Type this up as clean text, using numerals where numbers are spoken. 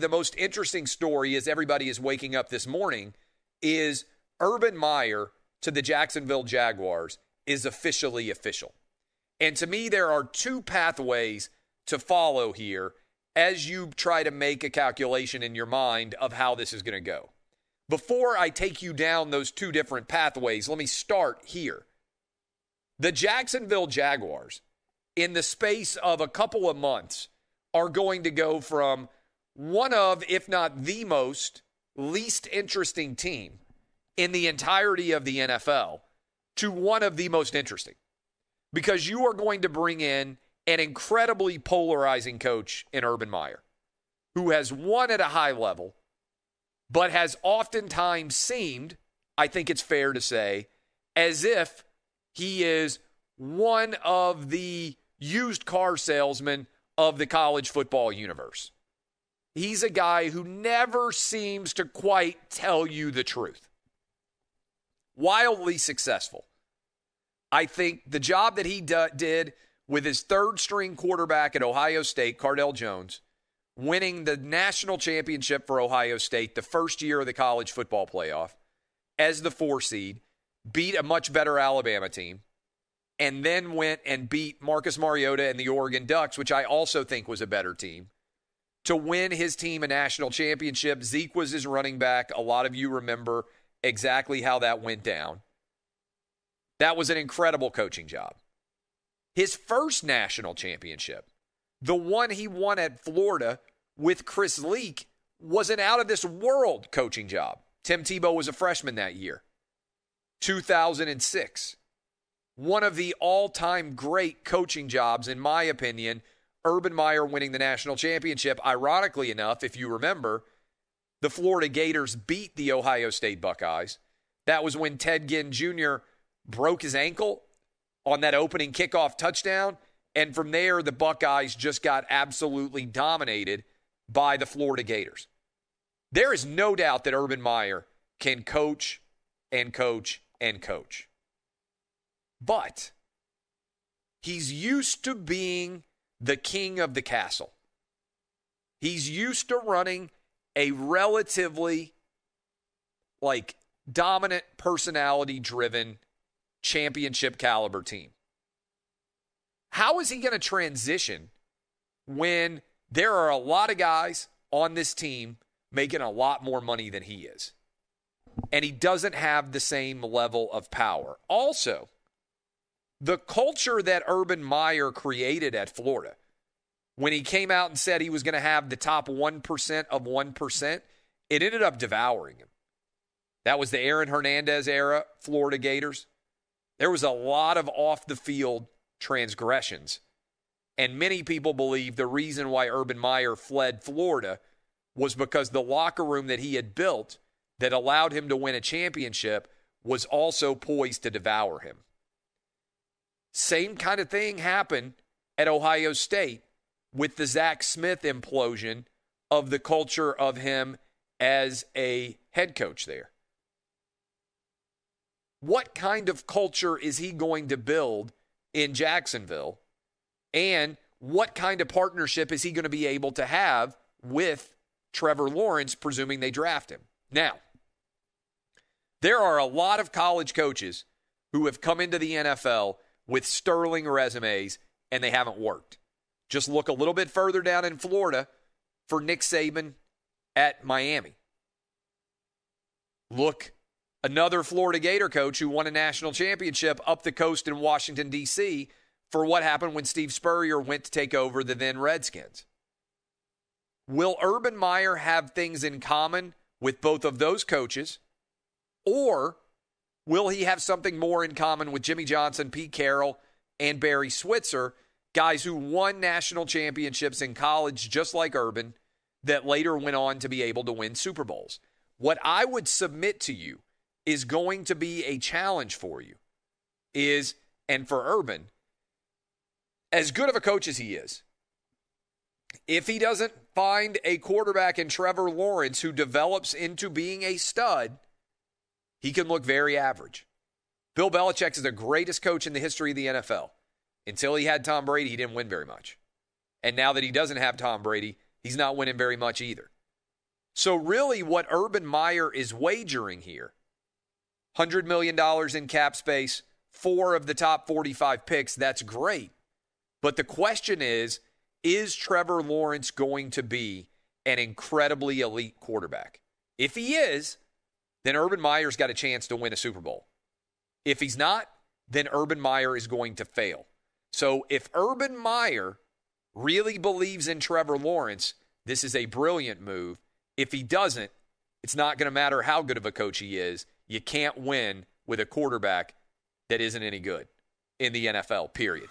The most interesting story as everybody is waking up this morning is Urban Meyer to the Jacksonville Jaguars is officially official. And to me, there are two pathways to follow here as you try to make a calculation in your mind of how this is going to go. Before I take you down those two different pathways, let me start here. The Jacksonville Jaguars, in the space of a couple of months, are going to go from one of, if not the most, least interesting team in the entirety of the NFL to one of the most interesting. Because you are going to bring in an incredibly polarizing coach in Urban Meyer, who has won at a high level, but has oftentimes seemed, I think it's fair to say, as if he is one of the used car salesmen of the college football universe. He's a guy who never seems to quite tell you the truth. Wildly successful. I think the job that he did with his third-string quarterback at Ohio State, Cardell Jones, winning the national championship for Ohio State the first year of the college football playoff as the 4 seed, beat a much better Alabama team, and then went and beat Marcus Mariota and the Oregon Ducks, which I also think was a better team, to win his team a national championship. Zeke was his running back. A lot of you remember exactly how that went down. That was an incredible coaching job. His first national championship, the one he won at Florida with Chris Leak, was an out-of-this-world coaching job. Tim Tebow was a freshman that year. 2006. One of the all-time great coaching jobs, in my opinion, Urban Meyer winning the national championship. Ironically enough, if you remember, the Florida Gators beat the Ohio State Buckeyes. That was when Ted Ginn Jr. broke his ankle on that opening kickoff touchdown. And from there, the Buckeyes just got absolutely dominated by the Florida Gators. There is no doubt that Urban Meyer can coach and coach and coach. But he's used to being the king of the castle. He's used to running a relatively dominant, personality-driven championship caliber team. How is he going to transition when there are a lot of guys on this team making a lot more money than he is? And he doesn't have the same level of power. Also, the culture that Urban Meyer created at Florida, when he came out and said he was going to have the top 1% of 1%, it ended up devouring him. That was the Aaron Hernandez era, Florida Gators. There was a lot of off-the-field transgressions. And many people believe the reason why Urban Meyer fled Florida was because the locker room that he had built that allowed him to win a championship was also poised to devour him. Same kind of thing happened at Ohio State with the Zach Smith implosion of the culture of him as a head coach there. What kind of culture is he going to build in Jacksonville? And what kind of partnership is he going to be able to have with Trevor Lawrence, presuming they draft him? Now, there are a lot of college coaches who have come into the NFL with sterling resumes, and they haven't worked. Just look a little bit further down in Florida for Nick Saban at Miami. Look, another Florida Gator coach who won a national championship up the coast in Washington, D.C., for what happened when Steve Spurrier went to take over the then Redskins. Will Urban Meyer have things in common with both of those coaches, or will he have something more in common with Jimmy Johnson, Pete Carroll, and Barry Switzer, guys who won national championships in college just like Urban, that later went on to be able to win Super Bowls? What I would submit to you is going to be a challenge for you and for Urban, as good of a coach as he is, if he doesn't find a quarterback in Trevor Lawrence who develops into being a stud, he can look very average. Bill Belichick is the greatest coach in the history of the NFL. Until he had Tom Brady, he didn't win very much. And now that he doesn't have Tom Brady, he's not winning very much either. So really what Urban Meyer is wagering here, $100 million in cap space, 4 of the top 45 picks, that's great. But the question is Trevor Lawrence going to be an incredibly elite quarterback? If he is, then Urban Meyer's got a chance to win a Super Bowl. If he's not, then Urban Meyer is going to fail. So if Urban Meyer really believes in Trevor Lawrence, this is a brilliant move. If he doesn't, it's not going to matter how good of a coach he is. You can't win with a quarterback that isn't any good in the NFL, period.